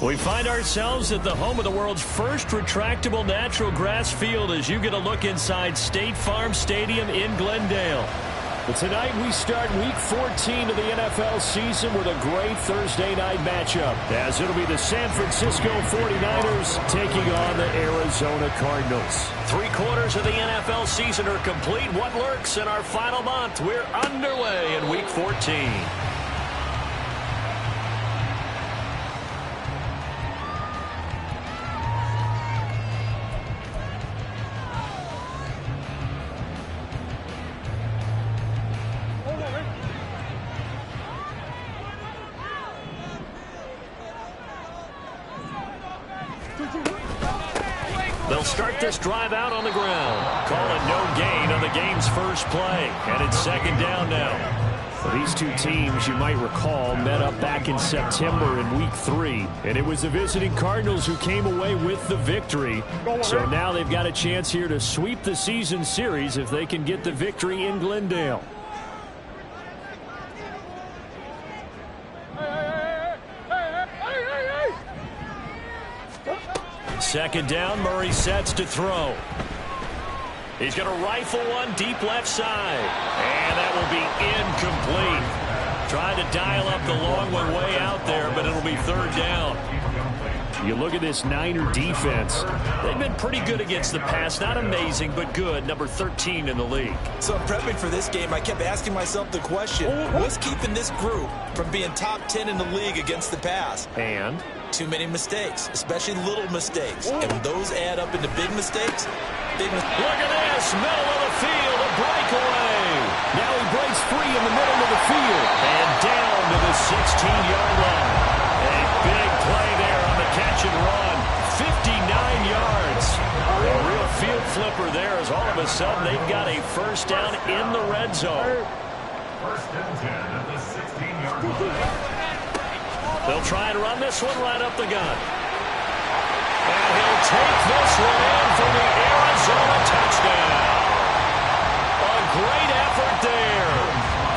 We find ourselves at the home of the world's first retractable natural grass field as you get a look inside State Farm Stadium in Glendale. But tonight we start Week 14 of the NFL season with a great Thursday night matchup, as it'll be the San Francisco 49ers taking on the Arizona Cardinals. 3/4 of the NFL season are complete. What lurks in our final month? We're underway in Week 14. They'll start this drive out on the ground. Call it no gain on the game's first play. And it's second down now. Well, these two teams, you might recall, met up back in September in Week 3. And it was the visiting Cardinals who came away with the victory. So now they've got a chance here to sweep the season series if they can get the victory in Glendale. Second down, Murray sets to throw. He's going to rifle one deep left side. And that will be incomplete. Trying to dial up the long one way out there, but it'll be third down. You look at this Niner defense. They've been pretty good against the pass. Not amazing, but good. Number 13 in the league. So in prepping for this game, I kept asking myself the question, what's keeping this group from being top 10 in the league against the pass? And too many mistakes, especially little mistakes. And when those add up into big mistakes, Look at this, middle of the field, a breakaway. Now he breaks free in the middle of the field. And down to the 16-yard line. A big play there on the catch and run. 59 yards. A real field flipper there as all of a sudden they've got a first down in the red zone. First and 10 at the 16-yard line. They'll try and run this one right up the gut. And he'll take this one in for the Arizona touchdown. A great effort there.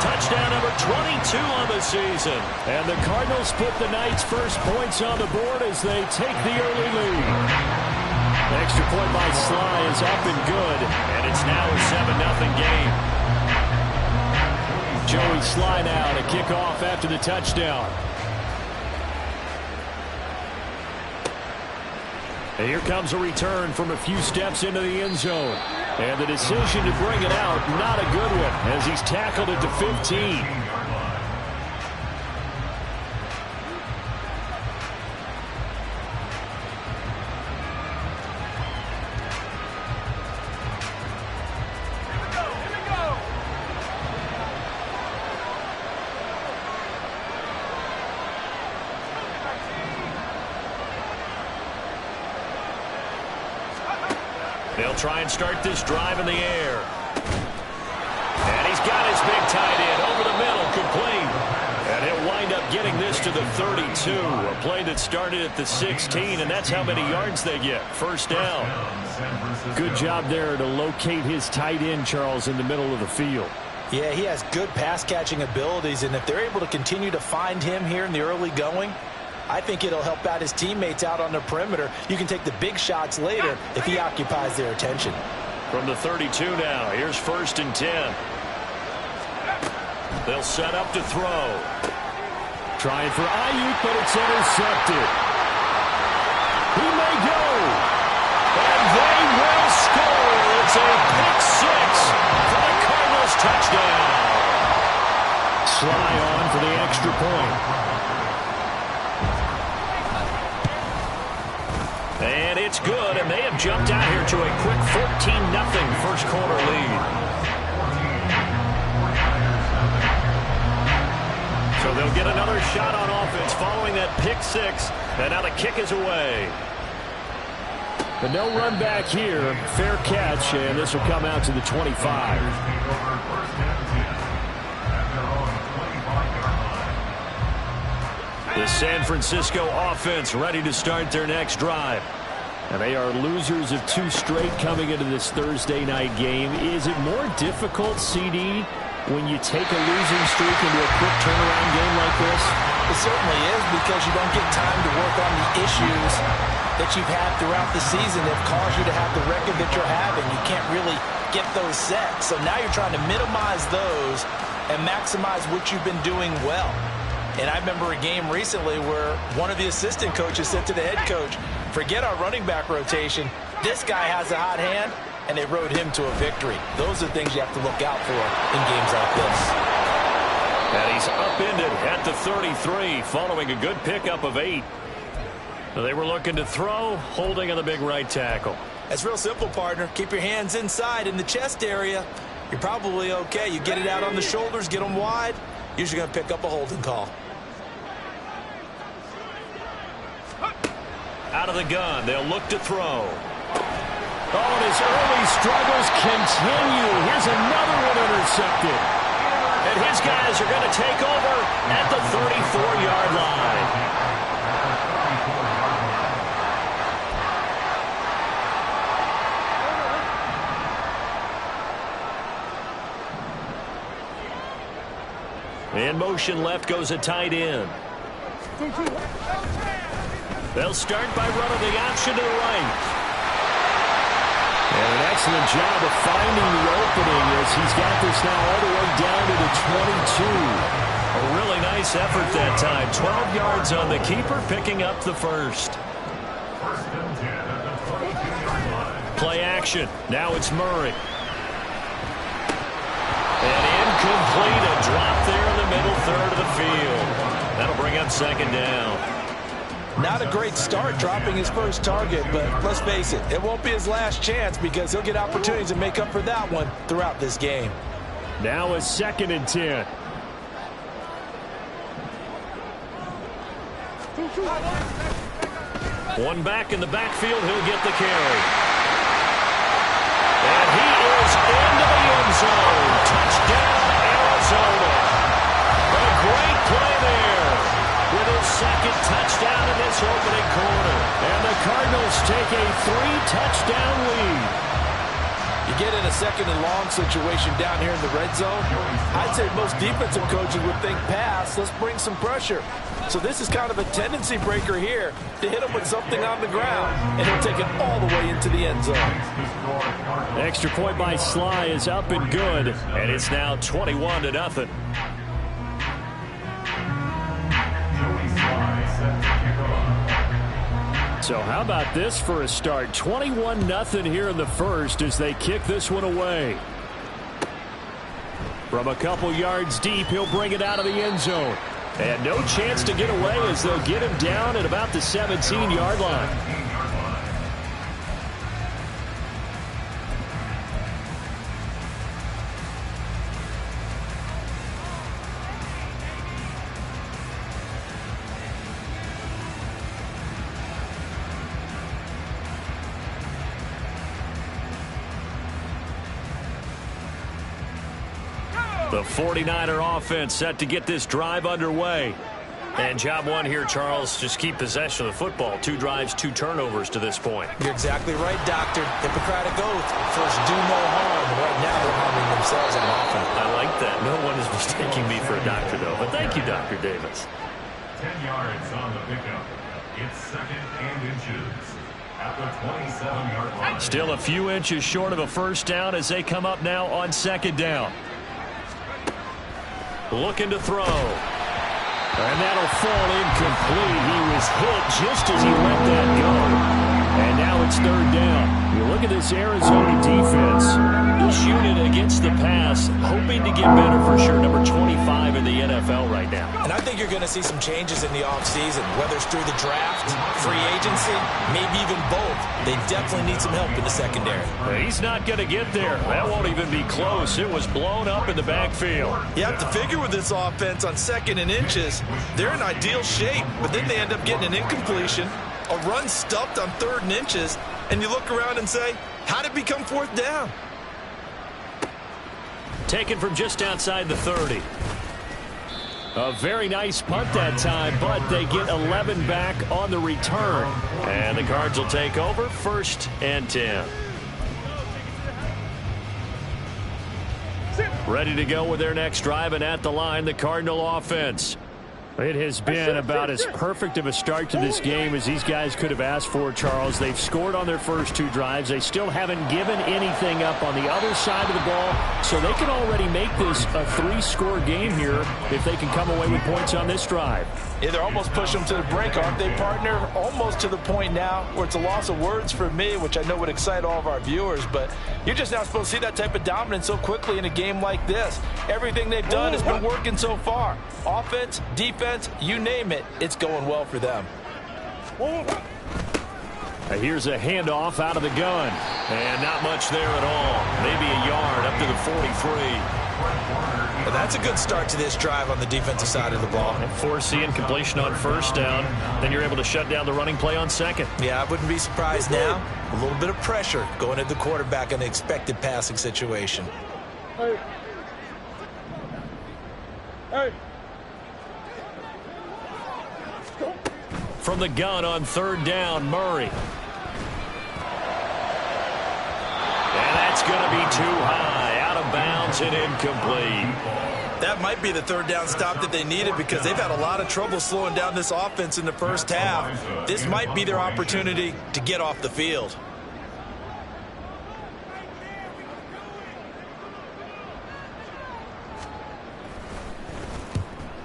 Touchdown number 22 on the season. And the Cardinals put the Knights' first points on the board as they take the early lead. The extra point by Sly is up and good. And it's now a 7-0 game. Joey Sly now to kick off after the touchdown. And here comes a return from a few steps into the end zone. And the decision to bring it out, not a good one, as he's tackled it to 15. They'll try and start this drive in the air. And he's got his big tight end over the middle, complete. And he'll wind up getting this to the 32. A play that started at the 16, and that's how many yards they get. First down. Good job there to locate his tight end, Charles, in the middle of the field. Yeah, he has good pass-catching abilities, and if they're able to continue to find him here in the early going, I think it'll help out his teammates out on the perimeter. You can take the big shots later if he occupies their attention. From the 32 now, here's first and 10. They'll set up to throw. Trying for Ayuk, but it's intercepted. He may go. And they will score. It's a pick six for the Cardinals touchdown. Sly on for the extra point. And it's good, and they have jumped out here to a quick 14-0 first quarter lead. So they'll get another shot on offense following that pick six, and now the kick is away. But no run back here. Fair catch, and this will come out to the 25. The San Francisco offense ready to start their next drive. And they are losers of 2 straight coming into this Thursday night game. Is it more difficult, CD, when you take a losing streak into a quick turnaround game like this? It certainly is, because you don't get time to work on the issues that you've had throughout the season that have caused you to have the record that you're having. You can't really get those set. So now you're trying to minimize those and maximize what you've been doing well. And I remember a game recently where one of the assistant coaches said to the head coach, forget our running back rotation. This guy has a hot hand, and they rode him to a victory. Those are things you have to look out for in games like this. And he's upended at the 33 following a good pickup of 8. They were looking to throw, holding on the big right tackle. That's real simple, partner. Keep your hands inside in the chest area. You're probably okay. You get it out on the shoulders, get them wide. Usually going to pick up a holding call. Out of the gun, they'll look to throw. Oh, and his early struggles continue. Here's another one intercepted. And his guys are going to take over at the 34-yard line. In motion left goes a tight end. They'll start by running the option to the right. And an excellent job of finding the opening as he's got this now all the way down to the 22. A really nice effort that time. 12 yards on the keeper, picking up the first. Play action. Now it's Murray. And incomplete. A drop there in the middle third of the field. That'll bring up second down. Not a great start dropping his first target, but let's face it, it won't be his last chance because he'll get opportunities to make up for that one throughout this game. Now a 2nd and 10. One back in the backfield, he'll get the carry. And he is into the end zone. Touchdown, Arizona. A great play there with his 2nd touchdown in this opening quarter. And the Cardinals take a 3-touchdown lead. You get in a 2nd and long situation down here in the red zone, I'd say most defensive coaches would think pass, let's bring some pressure. So this is kind of a tendency breaker here to hit him with something on the ground, and he'll take it all the way into the end zone. Extra point by Sly is up and good, and it's now 21-0. So how about this for a start? 21-0 here in the first as they kick this one away. From a couple yards deep, he'll bring it out of the end zone. And no chance to get away as they'll get him down at about the 17-yard line. The 49er offense set to get this drive underway. And job one here, Charles, just keep possession of the football. 2 drives, 2 turnovers to this point. You're exactly right, Doctor. Hippocratic oath. First, do no harm. Right now, they're harming themselves on offense. I like that. No one is mistaking me for a doctor, though. But thank you, Dr. Davis. 10 yards on the pickup. It's 2nd and inches at the 27-yard line. Still a few inches short of a first down as they come up now on 2nd down. Looking to throw. And that'll fall incomplete. He was hit just as he let that go. And now it's 3rd down. You look at this Arizona defense. This unit against the pass, hoping to get better for sure. Number 25 in the NFL right now. And I think you're going to see some changes in the offseason, whether it's through the draft, free agency, maybe even both. They definitely need some help in the secondary. He's not going to get there. That won't even be close. It was blown up in the backfield. You have to figure with this offense on 2nd and inches, they're in ideal shape, but then they end up getting an incompletion, a run stuffed on 3rd and inches, and you look around and say, how did it become 4th down? Taken from just outside the 30. A very nice punt that time, but they get 11 back on the return. And the Cards will take over 1st and 10. Ready to go with their next drive, and at the line, the Cardinal offense. It has been about as perfect of a start to this game as these guys could have asked for, Charles. They've scored on their first 2 drives. They still haven't given anything up on the other side of the ball, so they can already make this a 3-score game here if they can come away with points on this drive. Yeah, they're almost pushing them to the brink, aren't they, partner? Almost to the point now where it's a loss of words for me, which I know would excite all of our viewers, but you're just not supposed to see that type of dominance so quickly in a game like this. Everything they've done has been working so far. Offense, defense, you name it, it's going well for them. Here's a handoff out of the gun, and not much there at all. Maybe a yard up to the 43. Well, that's a good start to this drive on the defensive side of the ball. And foreseeing completion on first down, then you're able to shut down the running play on second. Yeah, I wouldn't be surprised now. A little bit of pressure going at the quarterback in an expected passing situation. From the gun on third down, Murray. And that's going to be too high, out of bounds and incomplete. That might be the third down stop that they needed because they've had a lot of trouble slowing down this offense in the first half. This might be their opportunity to get off the field.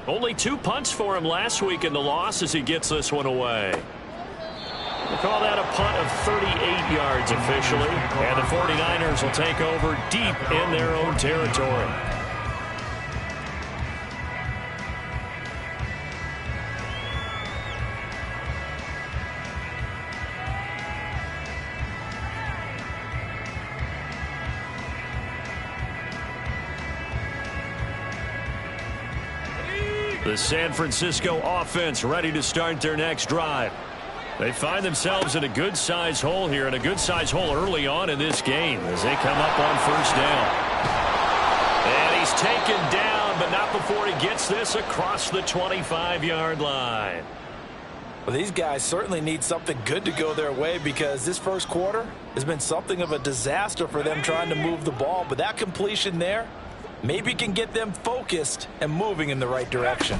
Only 2 punts for him last week in the loss as he gets this one away. We'll call that a punt of 38 yards officially, and the 49ers will take over deep in their own territory. The San Francisco offense ready to start their next drive. They find themselves in a good-sized hole here, and a good-sized hole early on in this game as they come up on first down. And he's taken down, but not before he gets this across the 25-yard line. Well, these guys certainly need something good to go their way because this first quarter has been something of a disaster for them trying to move the ball. But that completion there maybe can get them focused and moving in the right direction.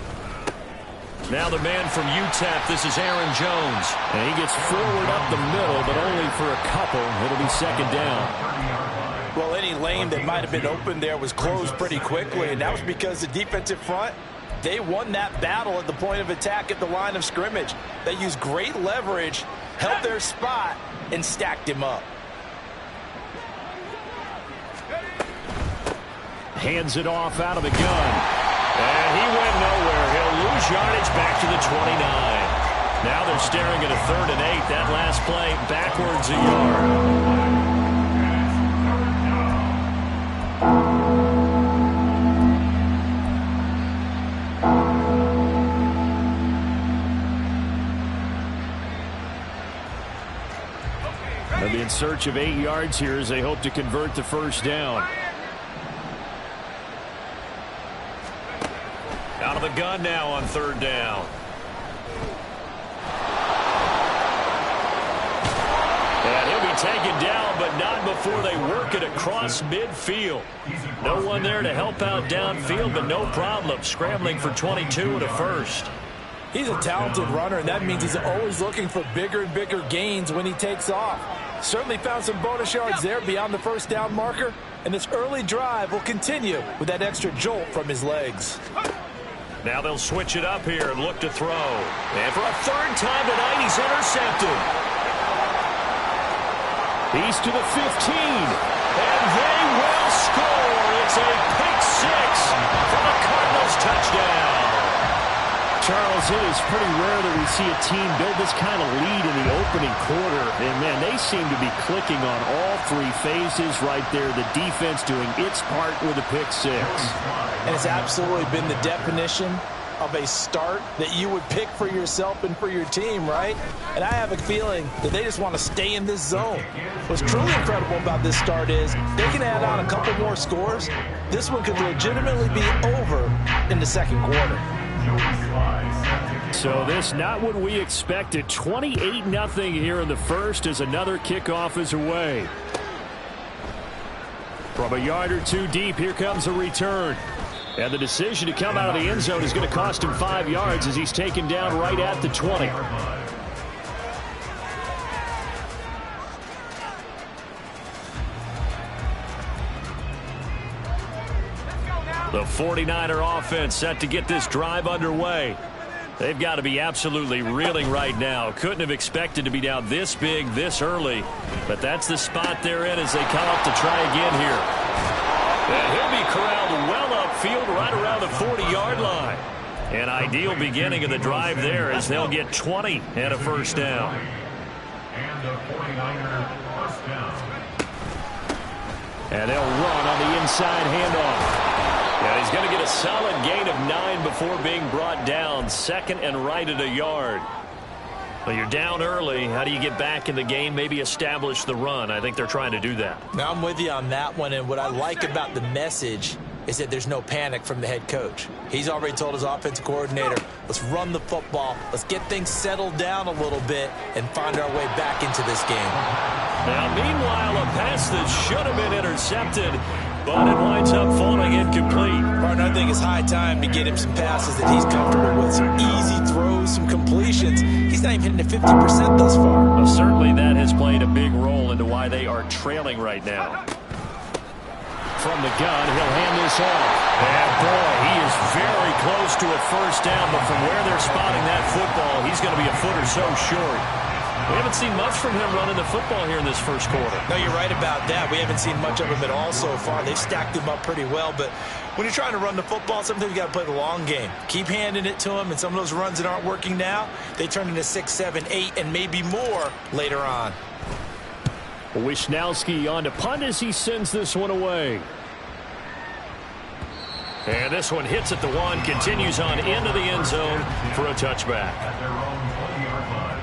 Now the man from UTEP, this is Aaron Jones. And he gets forward up the middle, but only for a couple. It'll be second down. Well, any lane that might have been open there was closed pretty quickly, and that was because the defensive front, they won that battle at the point of attack at the line of scrimmage. They used great leverage, held their spot, and stacked him up. Hands it off out of the gun. And he went nowhere. He'll lose yardage back to the 29. Now they're staring at a 3rd and 8. That last play backwards a yard. They'll be in search of 8 yards here as they hope to convert the first down. Out of the gun now on 3rd down. And he'll be taken down, but not before they work it across midfield. No one there to help out downfield, but no problem. Scrambling for 22 and a first. He's a talented runner, and that means he's always looking for bigger and bigger gains when he takes off. Certainly found some bonus yards there beyond the first down marker, and this early drive will continue with that extra jolt from his legs. Now they'll switch it up here and look to throw. And for a 3rd time tonight, he's intercepted. He's to the 15. And they will score. It's a pick 6 for the Cardinals touchdown. Charles, it is pretty rare that we see a team build this kind of lead in the opening quarter. And, man, they seem to be clicking on all 3 phases right there. The defense doing its part with a pick 6. And it's absolutely been the definition of a start that you would pick for yourself and for your team, right? And I have a feeling that they just want to stay in this zone. What's truly incredible about this start is they can add on a couple more scores. This one could legitimately be over in the second quarter. So this not what we expected. 28-0 here in the first as another kickoff is away. From a yard or two deep, here comes a return. And the decision to come out of the end zone is going to cost him 5 yards as he's taken down right at the 20. The 49er offense set to get this drive underway. They've got to be absolutely reeling right now. Couldn't have expected to be down this big this early. But that's the spot they're in as they come up to try again here. And he'll be corralled well upfield right around the 40-yard line. An ideal beginning of the drive there as they'll get 20 and a first down. And the 49er first down. And they'll run on the inside handoff. And he's going to get a solid gain of 9 before being brought down. Second and right at a yard. Well, you're down early. How do you get back in the game? Maybe establish the run. I think they're trying to do that. Now, I'm with you on that one. And what I like about the message is that there's no panic from the head coach. He's already told his offensive coordinator, let's run the football. Let's get things settled down a little bit and find our way back into this game. Now, meanwhile, a pass that should have been intercepted, but it winds up falling incomplete. Martin, I think it's high time to get him some passes that he's comfortable with. Some easy throws, some completions. He's not even hitting at 50% thus far. Well, certainly that has played a big role into why they are trailing right now. From the gun, he'll hand this off. And boy, he is very close to a first down, but from where they're spotting that football, he's going to be a foot or so short. We haven't seen much from him running the football here in this first quarter. No, you're right about that. We haven't seen much of him at all so far. They've stacked him up pretty well, but when you're trying to run the football, sometimes you got to play the long game. Keep handing it to him, and some of those runs that aren't working now, they turn into 6, 7, 8, and maybe more later on. Wisnowski on to punt as he sends this one away. And this one hits at the 1, continues on into the end zone for a touchback. At their own 20-yard line.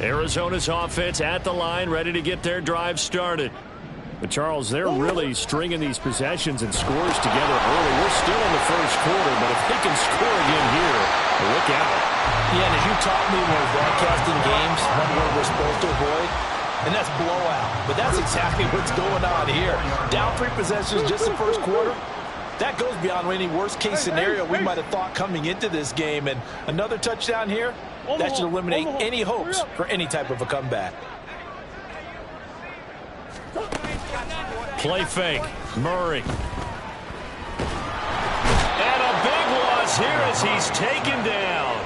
Arizona's offense at the line, ready to get their drive started. But Charles, they're really stringing these possessions and scores together early. We're still in the first quarter, but if they can score again here, look out. Yeah, and as you taught me when we're broadcasting games, one word we're supposed to avoid, and that's blowout. But that's exactly what's going on here. Down 3 possessions just the first quarter. That goes beyond any worst-case scenario we might have thought coming into this game. And another touchdown here, that should eliminate any hopes for any type of a comeback. Play fake. Murray. And a big loss here as he's taken down.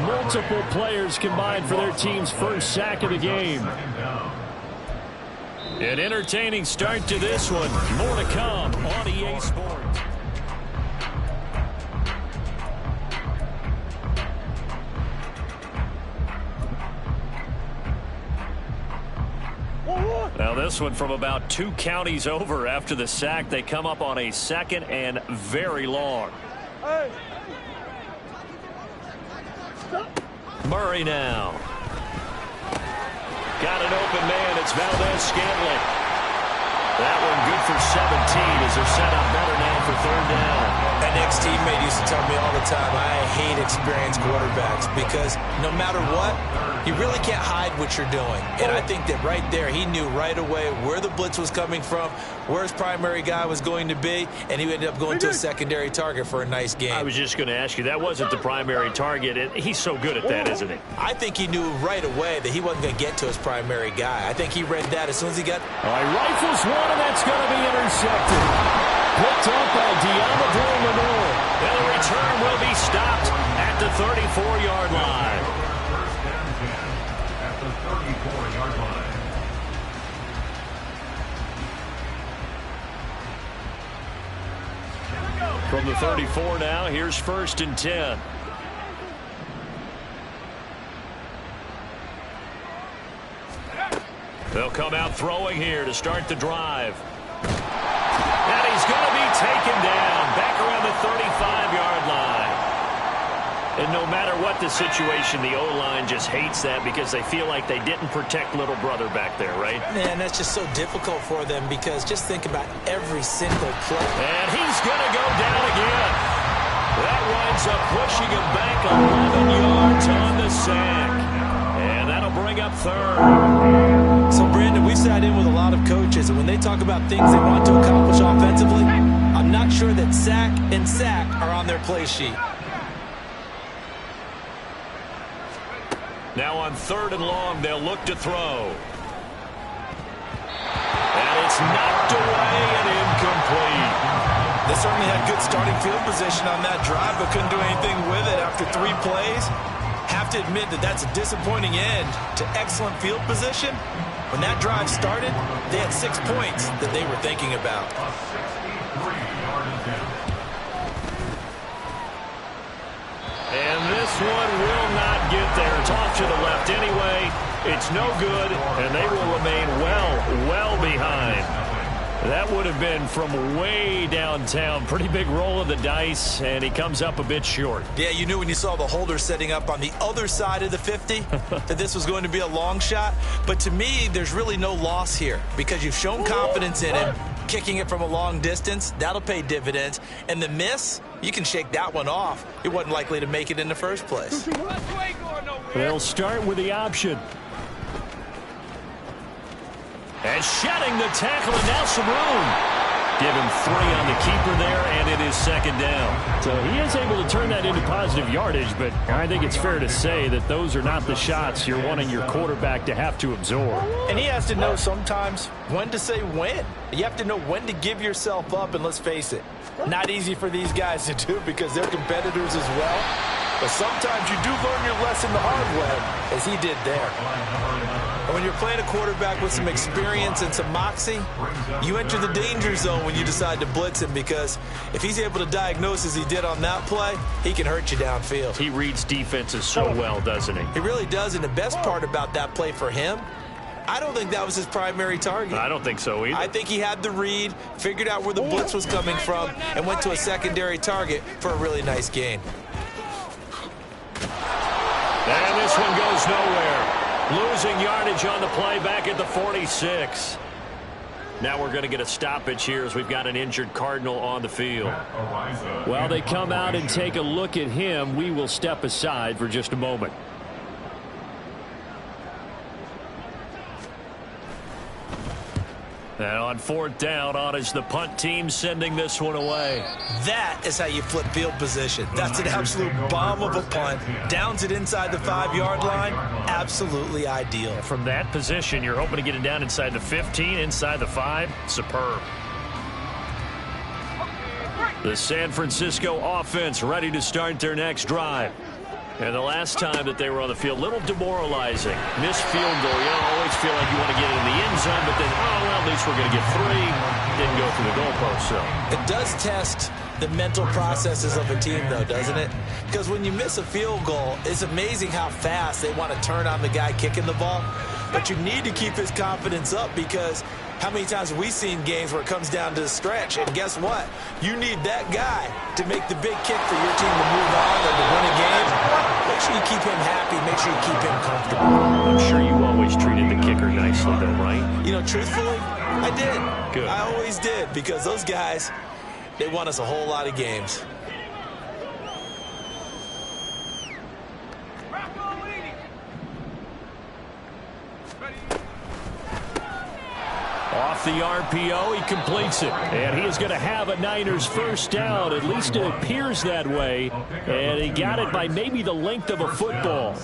Multiple players combined for their team's first sack of the game. An entertaining start to this one. More to come on EA Sports. Now this one from about 2 counties over after the sack. They come up on a 2nd and very long. Murray now. Got an open man. It's Valdez-Scantling. That one good for 17 as they're set up better now for 3rd down. An ex-teammate used to tell me all the time, I hate experienced quarterbacks because no matter what, you really can't hide what you're doing. And I think that right there, he knew right away where the blitz was coming from, where his primary guy was going to be, and he ended up going to a secondary target for a nice game. I was just going to ask you, that wasn't the primary target. And he's so good at that, isn't he? I think he knew right away that he wasn't going to get to his primary guy. I think he read that as soon as he got... All right, rifles one, and that's going to be intercepted. Picked up by Diamador Lenore. And the return will be stopped at the 34-yard line. First down 10 at the 34-yard line. From the 34 now, here's 1st and 10. They'll come out throwing here to start the drive. And he's going to be taken down back around the 35-yard line. And no matter what the situation, the O-line just hates that because they feel like they didn't protect little brother back there, right? Man, that's just so difficult for them because just think about every single play. And he's going to go down again. That winds up pushing him back 11 yards on the sack. And that'll bring up third. So, Brandon, we've sat in with a lot of coaches, and when they talk about things they want to accomplish offensively, I'm not sure that sack and sack are on their play sheet. Now on 3rd and long, they'll look to throw. And it's knocked away and incomplete. They certainly had good starting field position on that drive, but couldn't do anything with it after 3 plays. Have to admit that that's a disappointing end to excellent field position. When that drive started, they had 6 points that they were thinking about. And this one will not get there. It's off to the left anyway. It's no good, and they will remain well behind. That would have been from way downtown. Pretty big roll of the dice, and he comes up a bit short. Yeah, you knew when you saw the holder setting up on the other side of the 50 that this was going to be a long shot. But to me, there's really no loss here because you've shown confidence in him. Kicking it from a long distance, that'll pay dividends. And the miss, you can shake that one off. It wasn't likely to make it in the first place. They'll start with the option. And shedding the tackle, and now some room. Give him 3 on the keeper there, and it is 2nd down. So he is able to turn that into positive yardage, but I think it's fair to say that those are not the shots you're wanting your quarterback to have to absorb. And he has to know sometimes when to say when. You have to know when to give yourself up, and let's face it, not easy for these guys to do because they're competitors as well. But sometimes you do learn your lesson the hard way, as he did there. And when you're playing a quarterback with some experience and some moxie, you enter the danger zone when you decide to blitz him because if he's able to diagnose as he did on that play, he can hurt you downfield. He reads defenses so well, doesn't he? He really does, and the best part about that play for him, I don't think that was his primary target. I don't think so either. I think he had the read, figured out where the blitz was coming from, and went to a secondary target for a really nice gain. And this one goes nowhere. Losing yardage on the play back at the 46. Now we're going to get a stoppage here as we've got an injured Cardinal on the field. While they come out and take a look at him, we will step aside for just a moment. And on 4th down, on is the punt team sending this one away. That is how you flip field position. That's an absolute bomb of a punt. Downs it inside the 5-yard line. Absolutely ideal. From that position, you're hoping to get it down inside the 15, inside the 5. Superb. The San Francisco offense ready to start their next drive. And the last time that they were on the field, a little demoralizing. Missed field goal. You always feel like you want to get it in the end zone, but then, oh, well, at least we're going to get 3. Didn't go through the goalpost, so. It does test the mental processes of a team, though, doesn't it? Because when you miss a field goal, it's amazing how fast they want to turn on the guy kicking the ball. But you need to keep his confidence up because how many times have we seen games where it comes down to the stretch? And guess what? You need that guy to make the big kick for your team to move on or to win a game. Make sure you keep him happy. Make sure you keep him comfortable. I'm sure you always treated the kicker nicely, though, right? You know, truthfully, I did. Good. I always did because those guys, they won us a whole lot of games. Off the RPO, he completes it. And he is going to have a Niners first down. At least it appears that way. And he got it by maybe the length of a football.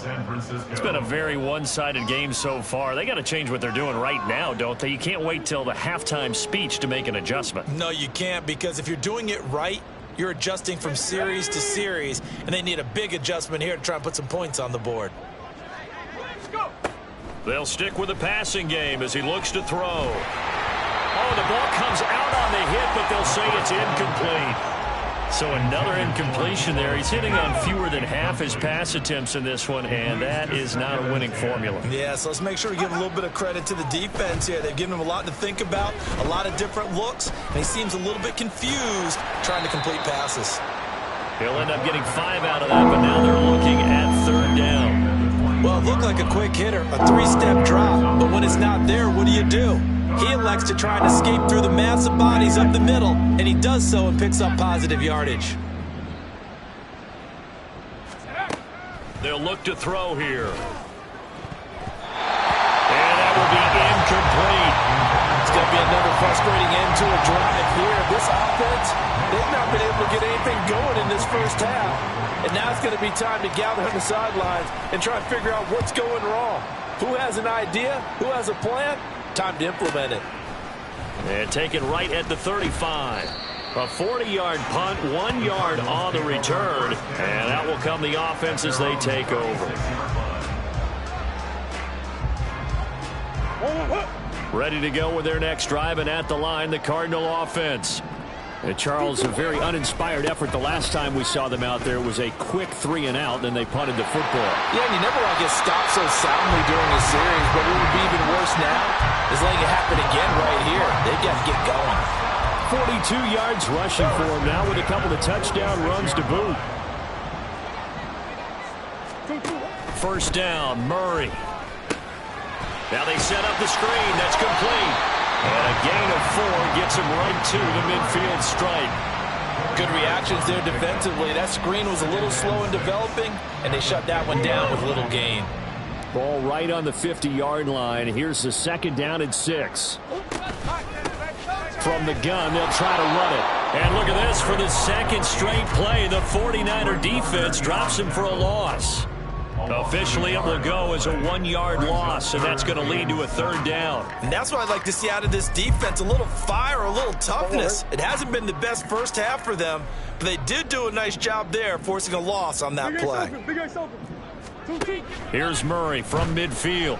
It's been a very one-sided game so far. They got to change what they're doing right now, don't they? You can't wait till the halftime speech to make an adjustment. No, you can't, because if you're doing it right, you're adjusting from series to series, and they need a big adjustment here to try and put some points on the board. They'll stick with the passing game as he looks to throw. Oh, the ball comes out on the hit, but they'll say it's incomplete. So another incompletion there. He's hitting on fewer than half his pass attempts in this one, and that is not a winning formula. Yeah, so let's make sure we give a little bit of credit to the defense here. They've given him a lot to think about, a lot of different looks, and he seems a little bit confused trying to complete passes. He'll end up getting 5 out of that, but now they're looking at 3rd down. Well, it looked like a quick hitter, a 3-step drop, but when it's not there, what do? He elects to try and escape through the mass of bodies up the middle, and he does so and picks up positive yardage. They'll look to throw here. They've not been able to get anything going in this first half. And now it's going to be time to gather on the sidelines and try and figure out what's going wrong. Who has an idea? Who has a plan? Time to implement it. And taken right at the 35. A 40-yard punt, 1 yard on the return. And that will come the offense as they take over. Ready to go with their next drive, and at the line, the Cardinal offense. And Charles, a very uninspired effort the last time we saw them out there. It was a quick 3-and-out, then they punted the football. Yeah, and you never want to get stopped so soundly during a series, but what would be even worse now is letting it happen again right here. They've got to get going. 42 yards rushing for him now with a couple of touchdown runs to boot. First down, Murray. Now they set up the screen. That's complete. And a gain of 4 gets him right to the midfield stripe. Good reactions there defensively. That screen was a little slow in developing, and they shut that one down with little gain. Ball right on the 50-yard line. Here's the second down and 6. From the gun, they'll try to run it. And look at this. For the second straight play, the 49er defense drops him for a loss. Officially, it will go as a 1-yard loss, and that's going to lead to a third down. And that's what I'd like to see out of this defense, a little fire, a little toughness. It hasn't been the best first half for them, but they did do a nice job there, forcing a loss on that play. Here's Murray from midfield.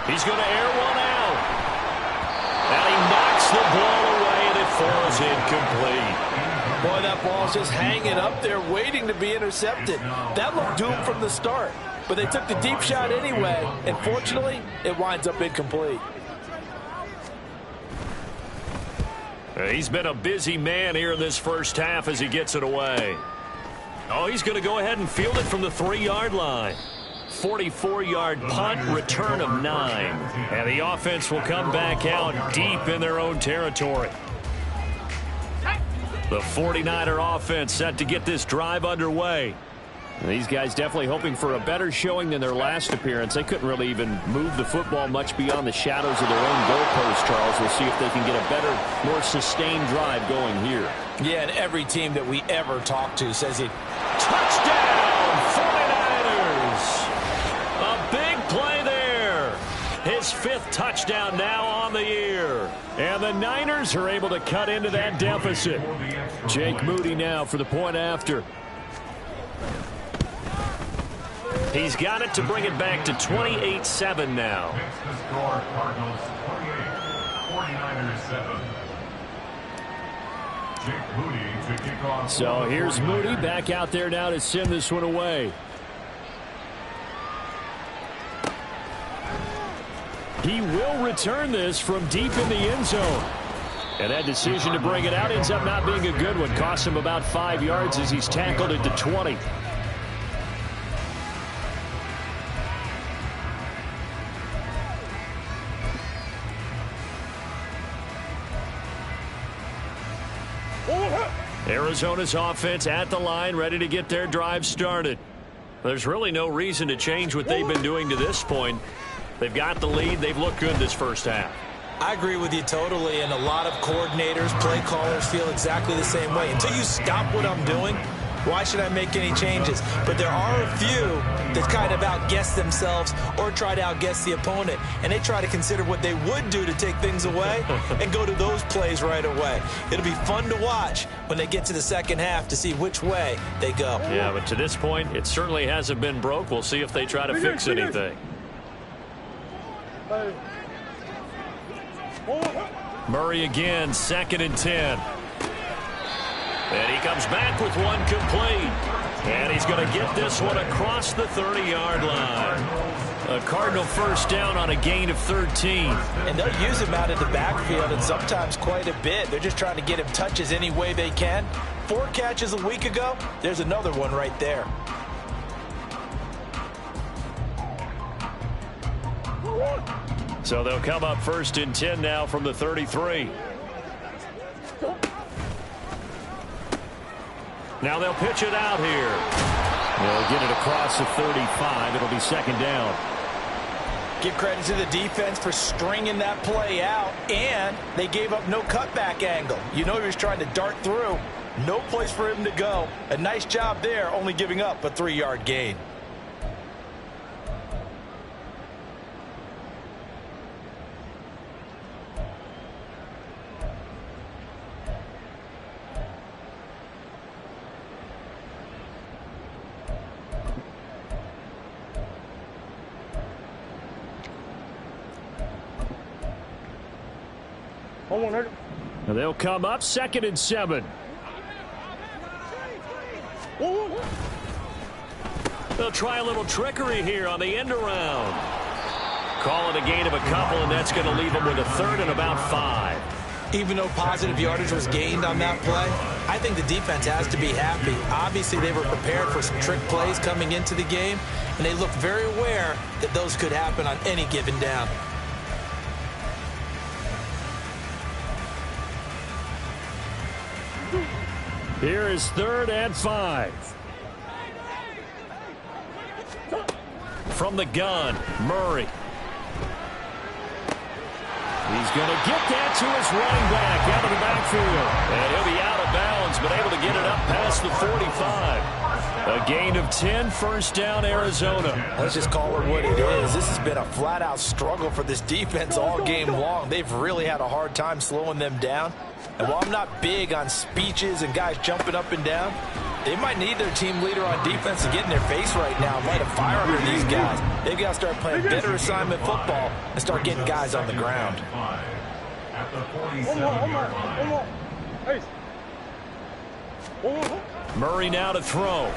He's going to air one out. And he knocks the ball away, and it falls incomplete. Boy, that ball's just hanging up there, waiting to be intercepted. That looked doomed from the start, but they took the deep shot anyway, and fortunately, it winds up incomplete. He's been a busy man here in this first half as he gets it away. Oh, he's going to go ahead and field it from the 3-yard line. 44-yard punt, return of 9. And the offense will come back out deep in their own territory. The 49er offense set to get this drive underway. And these guys definitely hoping for a better showing than their last appearance. They couldn't really even move the football much beyond the shadows of their own goalpost, Charles. We'll see if they can get a better, more sustained drive going here. Yeah, and every team that we ever talk to says it. Touchdown, 49ers! A big play there. His 5th touchdown now on the year. And the Niners are able to cut into that deficit. Jake Moody now for the point after. He's got it to bring it back to 28-7 now. Makes the score Cardinals 28, 49ers 7. Jake Moody to kick off. So here's Moody back out there now to send this one away. He will return this from deep in the end zone. And that decision to bring it out ends up not being a good one. Costs him about 5 yards as he's tackled at the 20. Arizona's offense at the line, ready to get their drive started. There's really no reason to change what they've been doing to this point. They've got the lead. They've looked good this first half. I agree with you totally, and a lot of coordinators, play callers feel exactly the same way. Until you stop what I'm doing, why should I make any changes? But there are a few that kind of outguess themselves or try to outguess the opponent, and they try to consider what they would do to take things away and go to those plays right away. It'll be fun to watch when they get to the second half to see which way they go. Yeah, but to this point, it certainly hasn't been broke. We'll see if they try to fix anything. Murray again, 2nd and 10. And he comes back with one complete. And he's going to get this one across the 30-yard line. A Cardinal first down on a gain of 13. And they'll use him out of the backfield, and sometimes quite a bit. They're just trying to get him touches any way they can. 4 catches a week ago. There's another one right there. So they'll come up 1st and 10 now from the 33. Now they'll pitch it out here. They'll get it across the 35. It'll be 2nd down. Give credit to the defense for stringing that play out, and they gave up no cutback angle. You know he was trying to dart through. No place for him to go. A nice job there, only giving up a 3-yard gain. They'll come up 2nd and 7. They'll try a little trickery here on the end around. Call it a gain of a couple, and that's going to leave them with a 3rd and about 5. Even though positive yardage was gained on that play, I think the defense has to be happy. Obviously, they were prepared for some trick plays coming into the game, and they looked very aware that those could happen on any given down. Here is 3rd and 5. From the gun, Murray. He's going to get that to his running back out of the backfield. And he'll be out of bounds, but able to get it up past the 45. A gain of 10, 1st down, Arizona. Let's just call it what it is. This has been a flat-out struggle for this defense all game long. They've really had a hard time slowing them down. And while I'm not big on speeches and guys jumping up and down, they might need their team leader on defense to get in their face right now and light a fire under these guys. They've got to start playing better assignment football and start getting guys on the ground. At the 47-yard line. Murray now to throw.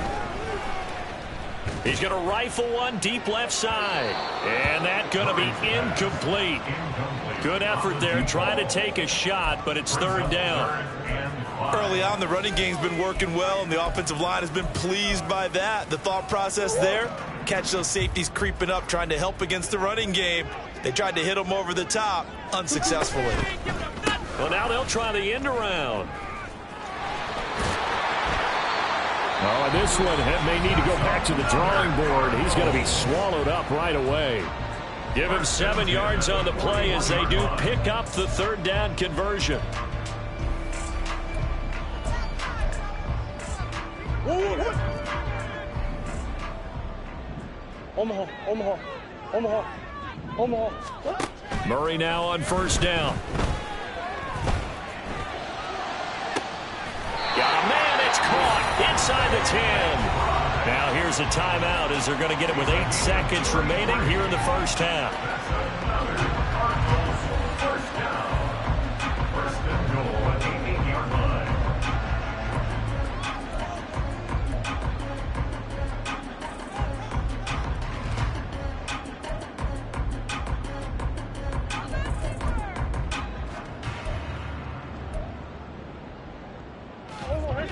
He's going to rifle one deep left side. And that's going to be incomplete. Good effort there, trying to take a shot, but it's 3rd down. Early on, the running game's been working well, and the offensive line has been pleased by that. The thought process there, catch those safeties creeping up, trying to help against the running game. They tried to hit them over the top, unsuccessfully. Well, now they'll try the end around. Oh, and this one may need to go back to the drawing board. He's going to be swallowed up right away. Give him 7 yards on the play as they do pick up the 3rd down conversion. Murray now on 1st down. Got a man, it's caught inside the 10. Now here's a timeout as they're going to get it with 8 seconds remaining here in the 1st half. First down. 1st and goal at the 8-yard line.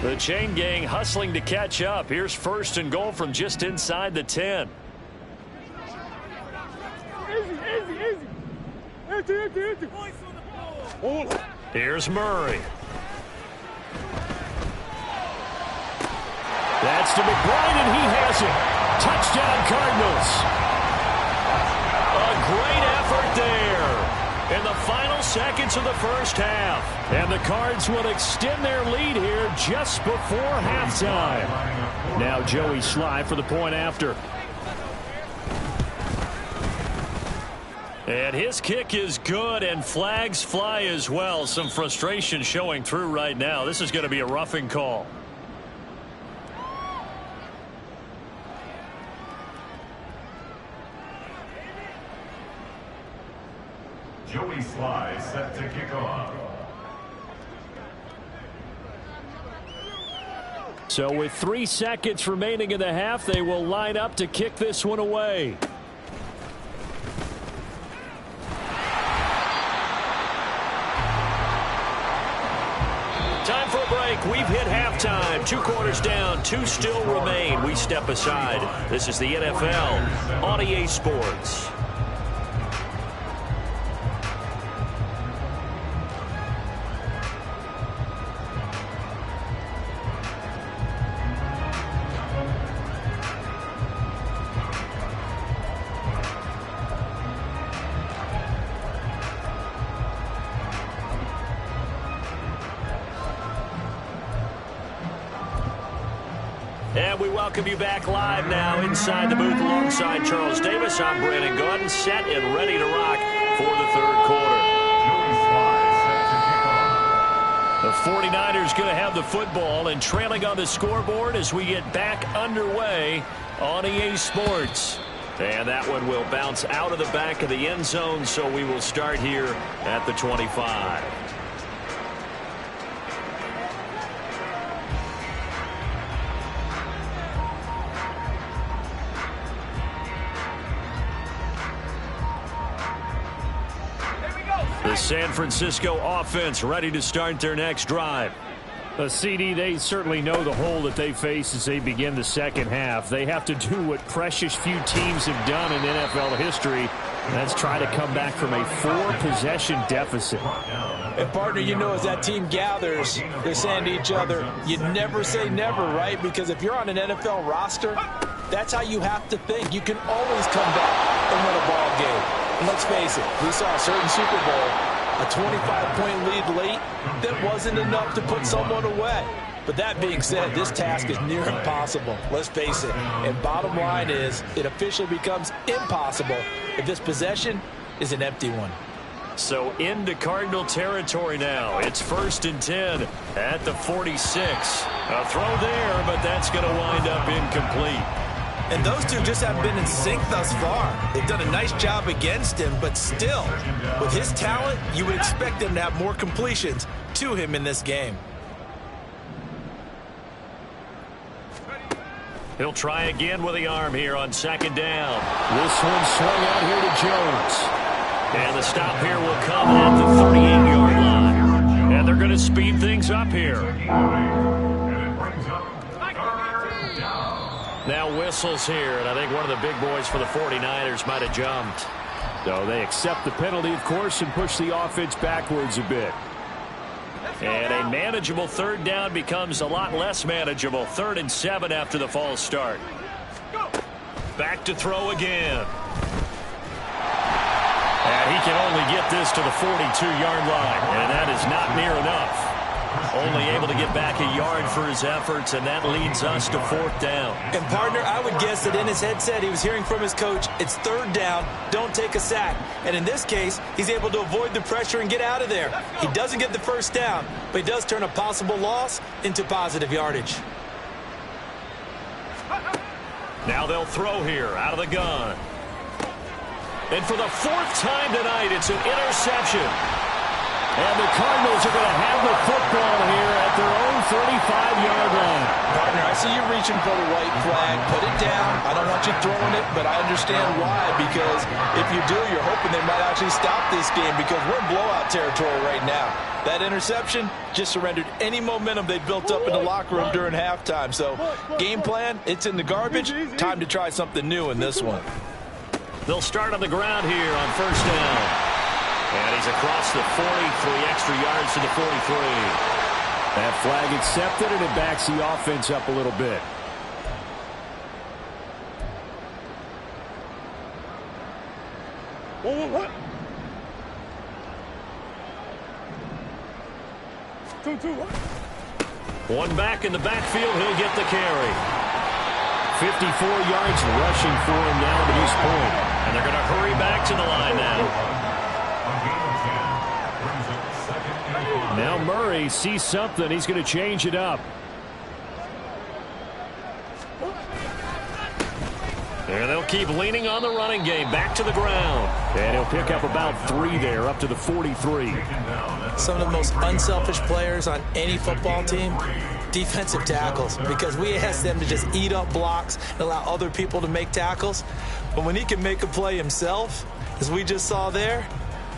The chain gang hustling to catch up. Here's 1st and goal from just inside the 10. Here's Murray. That's to McBride, and he has it. Touchdown, Cardinals. A great effort there in the final seconds of the 1st half. And the Cards will extend their lead here just before halftime. Now Joey Sly for the point after. And his kick is good, and flags fly as well. Some frustration showing through right now. This is going to be a roughing call. Joey Sly set to kick off. So with 3 seconds remaining in the half, they will line up to kick this one away. Time for a break. We've hit halftime. 2 quarters down, 2 still remain. We step aside. This is the NFL on EA Sports. And we welcome you back live now inside the booth alongside Charles Davis. I'm Brandon Gaudin, set and ready to rock for the third quarter. The 49ers going to have the football and trailing on the scoreboard as we get back underway on EA Sports. And that one will bounce out of the back of the end zone, so we will start here at the 25. The San Francisco offense ready to start their next drive. CD, they certainly know the hole that they face as they begin the second half. They have to do what precious few teams have done in NFL history. That's try to come back from a 4-possession deficit. And, partner, you know, as that team gathers, they're saying to each other, you never say never, right? Because if you're on an NFL roster, that's how you have to think. You can always come back and win a ball game. And let's face it, we saw a certain Super Bowl, a 25-point lead late, that wasn't enough to put someone away. But that being said, this task is near impossible. Let's face it. And bottom line is, it officially becomes impossible if this possession is an empty one. So into Cardinal territory now. It's 1st and 10 at the 46. A throw there, but that's going to wind up incomplete. And those two just haven't been in sync thus far. They've done a nice job against him, but still, with his talent, you would expect him to have more completions to him in this game. He'll try again with the arm here on 2nd down. This one swung out here to Jones. And the stop here will come at the 38-yard line. And they're going to speed things up here. Now whistles here, and I think one of the big boys for the 49ers might have jumped. So they accept the penalty, of course, and push the offense backwards a bit. And a manageable 3rd down becomes a lot less manageable. 3rd and 7 after the false start. Back to throw again. And he can only get this to the 42-yard line, and that is not near enough. Only able to get back a yard for his efforts, and that leads us to 4th down. And, partner, I would guess that in his headset he was hearing from his coach, it's 3rd down, don't take a sack. And in this case, he's able to avoid the pressure and get out of there. He doesn't get the 1st down, but he does turn a possible loss into positive yardage. Now they'll throw here out of the gun. And for the 4th time tonight, it's an interception. And the Cardinals are going to have the football here at their own 35-yard line. Partner, I see you reaching for the white flag. Put it down. I don't want you throwing it, but I understand why. Because if you do, you're hoping they might actually stop this game because we're in blowout territory right now. That interception just surrendered any momentum they built up in the locker room during halftime. So, game plan, it's in the garbage. Time to try something new in this one. They'll start on the ground here on 1st down. And he's across the 40, 3 extra yards to the 43. That flag accepted, and it backs the offense up a little bit. What? 2-2. One back in the backfield, he'll get the carry. 54 yards rushing for him now to this point. And they're going to hurry back to the line now. Now Murray sees something. He's going to change it up. And they'll keep leaning on the running game. Back to the ground. And he'll pick up about 3 there, up to the 43. Some of the most unselfish players on any football team, defensive tackles, because we ask them to just eat up blocks and allow other people to make tackles. But when he can make a play himself, as we just saw there,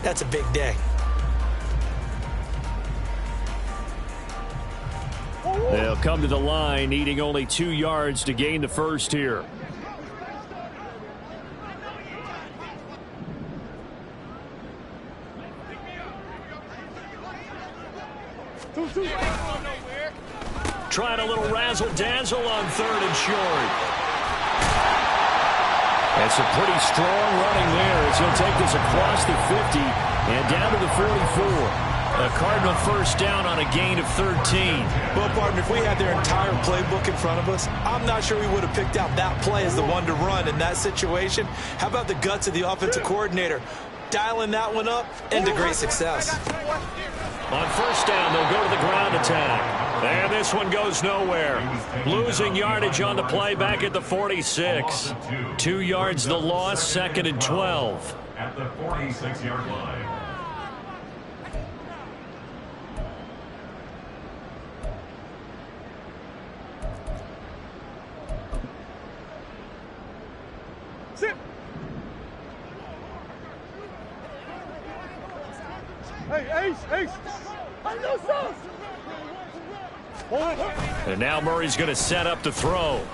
that's a big day. They'll come to the line, needing only 2 yards to gain the first here. Trying a little razzle-dazzle on 3rd and short. That's a pretty strong running there as he'll take this across the 50 and down to the 44. A Cardinal first down on a gain of 13. Well, partner, if we had their entire playbook in front of us, I'm not sure we would have picked out that play as the one to run in that situation. How about the guts of the offensive coordinator? Dialing that one up into great success. On first down, they'll go to the ground attack. And this one goes nowhere. Losing yardage on the play back at the 46. 2 yards the loss, 2nd and 12. At the 46-yard line. And now Murray's going to set up to throw.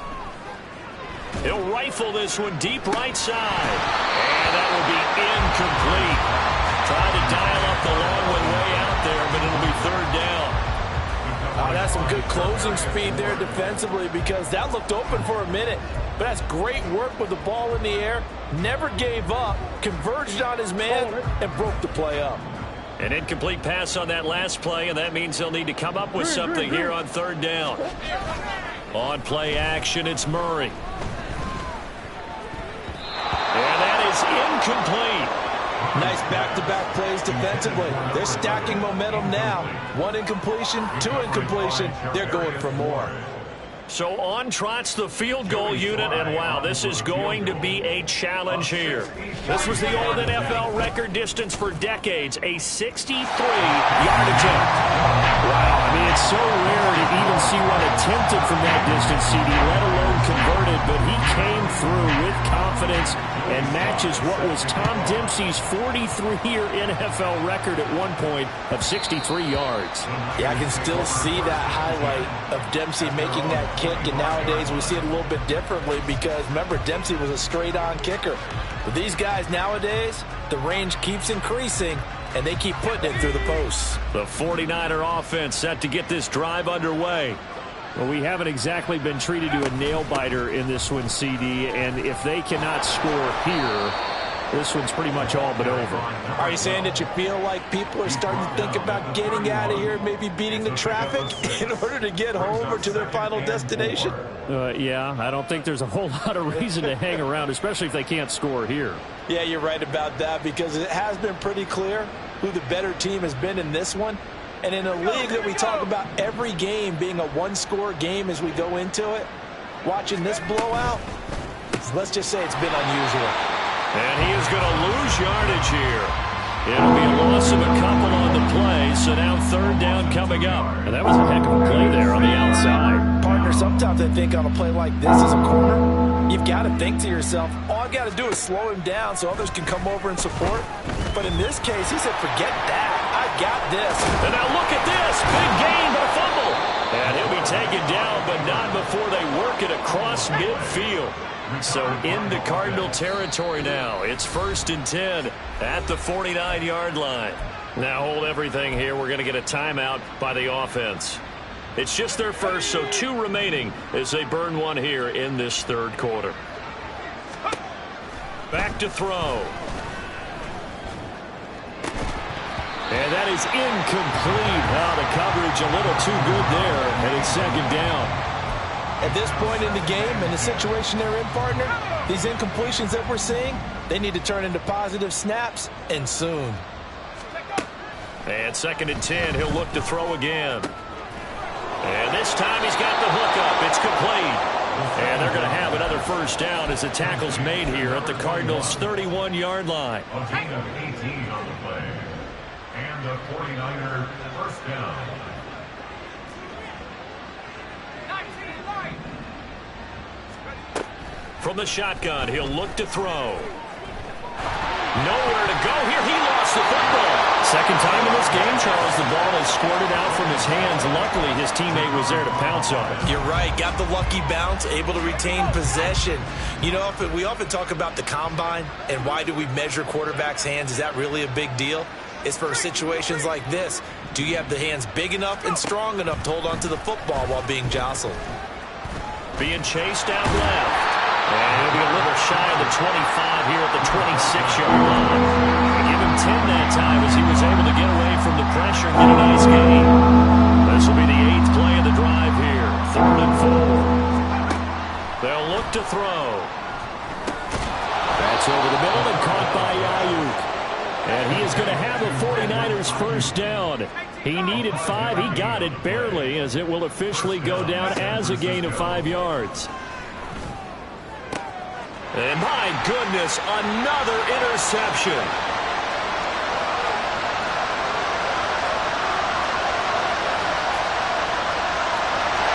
He'll rifle this one deep right side. And that will be incomplete. Tried to dial up the long one way out there, but it'll be 3rd down. Oh, that's some good closing speed there defensively, because that looked open for a minute. But that's great work with the ball in the air. Never gave up, converged on his man, and broke the play up. An incomplete pass on that last play, and that means they'll need to come up with something here on 3rd down. On play action, it's Murray. And that is incomplete. Nice back-to-back plays defensively. They're stacking momentum now. 1 incompletion, 2 incompletion. They're going for more. So on trots the field goal unit, and wow, this is going to be a challenge here. This was the old NFL record distance for decades, a 63-yard attempt. Wow, I mean, it's so rare to even see one attempted from that distance, CD, let alone converted, but he came through with confidence and matches what was Tom Dempsey's 43-year NFL record at one point of 63 yards. Yeah, I can still see that highlight of Dempsey making that kick, and nowadays we see it a little bit differently because, remember, Dempsey was a straight-on kicker. But these guys nowadays, the range keeps increasing, and they keep putting it through the posts. The 49er offense set to get this drive underway. Well, we haven't exactly been treated to a nail-biter in this one, CD, and if they cannot score here, this one's pretty much all but over. Are you saying that you feel like people are starting to think about getting out of here, maybe beating the traffic in order to get home or to their final destination? Yeah, I don't think there's a whole lot of reason to hang around, especially if they can't score here. Yeah, you're right about that, because it has been pretty clear who the better team has been in this one. And in a league that we talk about every game being a one-score game as we go into it, watching this blowout, let's just say it's been unusual. And he is going to lose yardage here. It'll be a loss of a couple on the play, so now 3rd down coming up. And that was a heck of a play there on the outside. Partner, sometimes I think on a play like this as a corner, you've got to think to yourself, all I've got to do is slow him down so others can come over and support. But in this case, he said, forget that. I got this. And now look at this. Big gain, but a fumble. And he'll be taken down, but not before they work it across midfield. So into Cardinal territory now. It's 1st and 10 at the 49-yard line. Now hold everything here. We're going to get a timeout by the offense. It's just their first, so 2 remaining as they burn one here in this 3rd quarter. Back to throw. And that is incomplete. Wow, the coverage a little too good there, and it's 2nd down. At this point in the game and the situation they're in, partner, these incompletions that we're seeing, they need to turn into positive snaps, and soon. And 2nd and 10, he'll look to throw again. And this time he's got the hook up. It's complete. And they're going to have another 1st down as the tackle's made here at the Cardinals' 31-yard line. A gain of 18 on the play. And the 49er 1st down. From the shotgun, he'll look to throw. Nowhere to go here. He lost the football. 2nd time in this game, Charles, the ball has squirted out from his hands. Luckily, his teammate was there to pounce on it. You're right. Got the lucky bounce, able to retain possession. You know, we often talk about the combine and why do we measure quarterbacks' hands. Is that really a big deal? It's for situations like this. Do you have the hands big enough and strong enough to hold on to the football while being jostled? Being chased out left. And he'll be a little shy of the 25 here at the 26-yard line. They give him 10 that time as he was able to get away from the pressure. get a nice gain. This will be the 8th play of the drive here. 3rd and 4. They'll look to throw. That's over the middle and caught by Ayuk. And he is going to have the 49ers first down. He needed 5. He got it barely, as it will officially go down as a gain of 5 yards. And my goodness, another interception.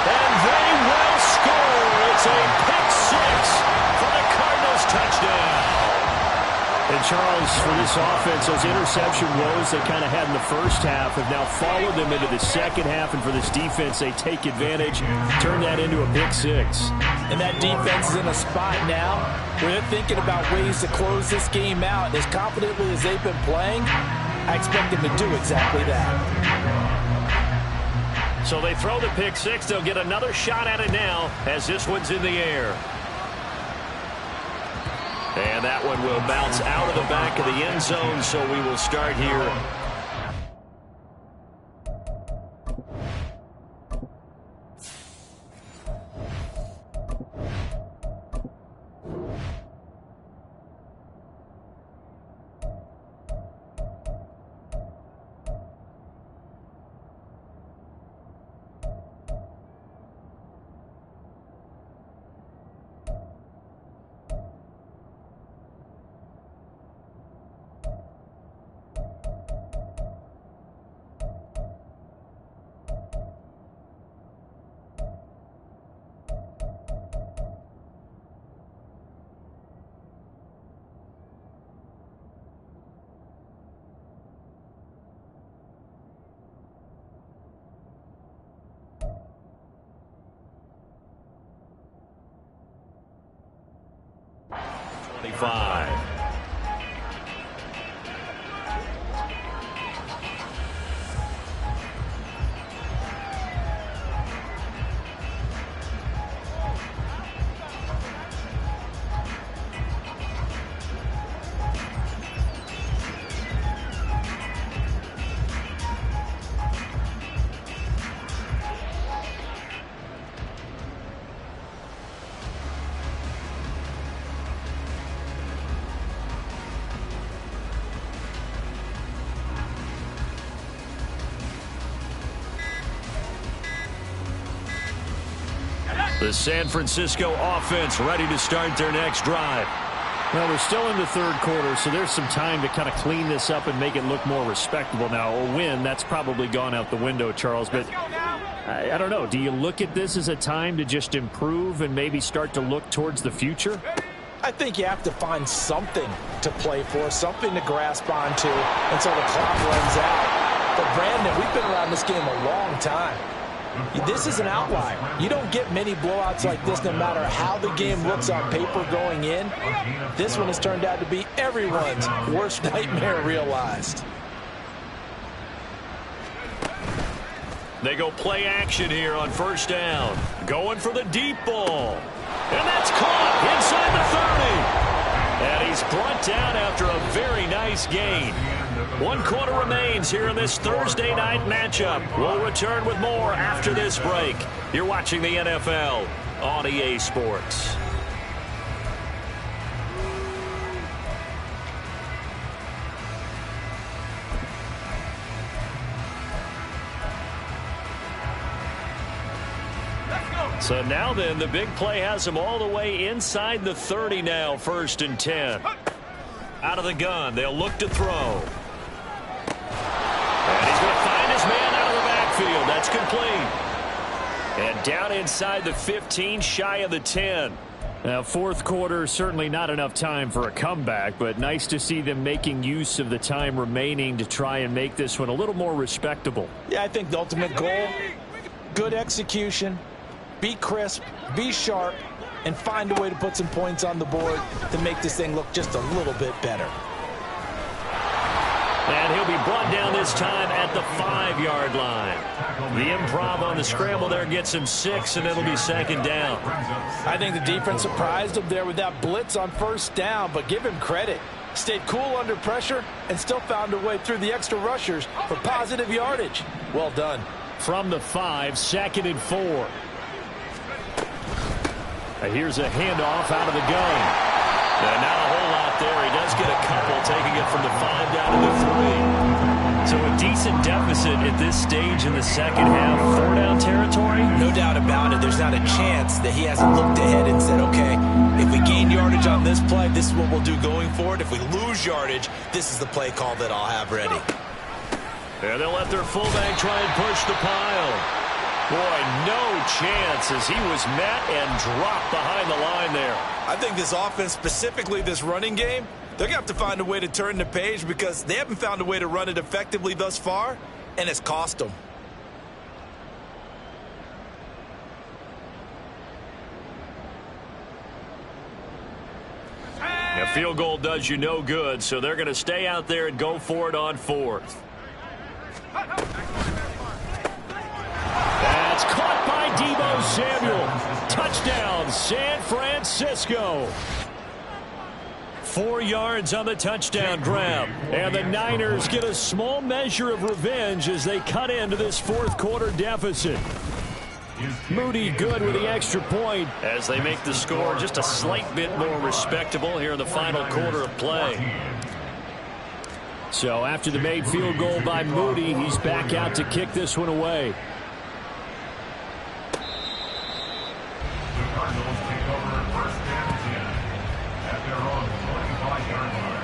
And they will score. It's a pick 6 for the Cardinals touchdown. And Charles, for this offense, those interception woes they kind of had in the first half have now followed them into the second half. And for this defense, they take advantage, turn that into a pick 6. And that defense is in a spot now where they're thinking about ways to close this game out. As confidently as they've been playing, I expect them to do exactly that. So they throw the pick 6. They'll get another shot at it now as this one's in the air. And that one will bounce out of the back of the end zone, so we will start here. The San Francisco offense ready to start their next drive. Well, we're still in the third quarter, so there's some time to kind of clean this up and make it look more respectable. Now, a win, that's probably gone out the window, Charles, but I don't know. Do you look at this as a time to just improve and maybe start to look towards the future? I think you have to find something to play for, something to grasp onto until the clock runs out. But, Brandon, we've been around this game a long time. This is an outlier. You don't get many blowouts like this no matter how the game looks on paper going in. This one has turned out to be everyone's worst nightmare realized. They go play action here on first down. Going for the deep ball. And that's caught inside the 30. And he's brought down after a very nice gain. 1 quarter remains here in this Thursday night matchup. We'll return with more after this break. You're watching the NFL on EA Sports. So now then, the big play has him all the way inside the 30 now, 1st and 10. Out of the gun, they'll look to throw. And he's going to find his man out of the backfield. That's complete. And down inside the 15, shy of the 10. Now, fourth quarter, certainly not enough time for a comeback, but nice to see them making use of the time remaining to try and make this one a little more respectable. Yeah, I think the ultimate goal, good execution, be crisp, be sharp, and find a way to put some points on the board to make this thing look just a little bit better. And he'll be brought down this time at the 5-yard line. The improv on the scramble there gets him 6, and it'll be 2nd down. I think the defense surprised him there with that blitz on first down, but give him credit. Stayed cool under pressure and still found a way through the extra rushers for positive yardage. Well done. From the 5, 2nd and 4. Here's a handoff out of the gun. And not a whole lot there. He does get a couple, taking it from the 5 down to the 3. So a decent deficit at this stage in the second half. 4-down territory? No doubt about it. There's not a chance that he hasn't looked ahead and said, okay, if we gain yardage on this play, this is what we'll do going forward. If we lose yardage, this is the play call that I'll have ready. And they'll let their fullback try and push the pile. Boy, no chance as he was met and dropped behind the line there. I think this offense, specifically this running game, they're going to have to find a way to turn the page because they haven't found a way to run it effectively thus far, and it's cost them. A field goal does you no good, so they're going to stay out there and go for it on 4th. That's caught by Deebo Samuel. Touchdown, San Francisco. 4 yards on the touchdown grab. And the Niners get a small measure of revenge as they cut into this 4th quarter deficit. Moody good with the extra point as they make the score just a slight bit more respectable here in the final quarter of play. So after the made field goal by Moody, he's back out to kick this one away. The Cardinals take over 1st and 10 at their own 25-yard line.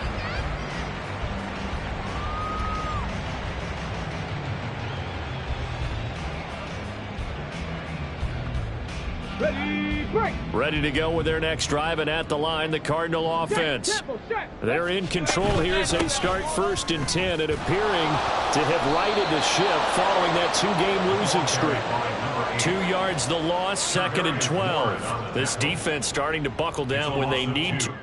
Ready to go with their next drive, and at the line, the Cardinal offense. They're in control here as they start 1st and 10 and appearing to have righted the ship following that 2-game losing streak. 2 yards the loss, 2nd and 12. This defense starting to buckle down when they need to.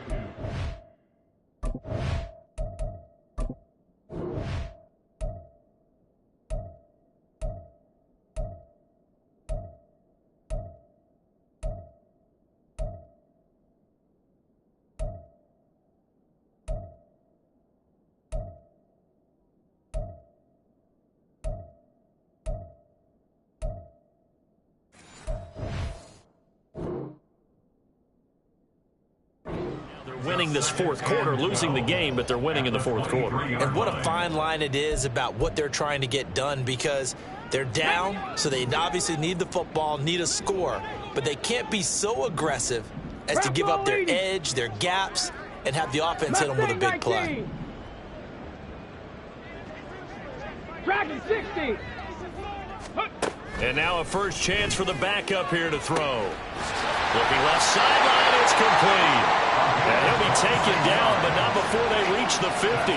Winning this 4th quarter, losing the game, but they're winning in the 4th quarter. And what a fine line it is about what they're trying to get done, because they're down, so they obviously need the football, need a score, but they can't be so aggressive as to give up their edge, their gaps, and have the offense hit them with a big play. Dragon 60. And now a first chance for the backup here to throw. Looking left sideline, it's complete. And he'll be taken down, but not before they reach the 50.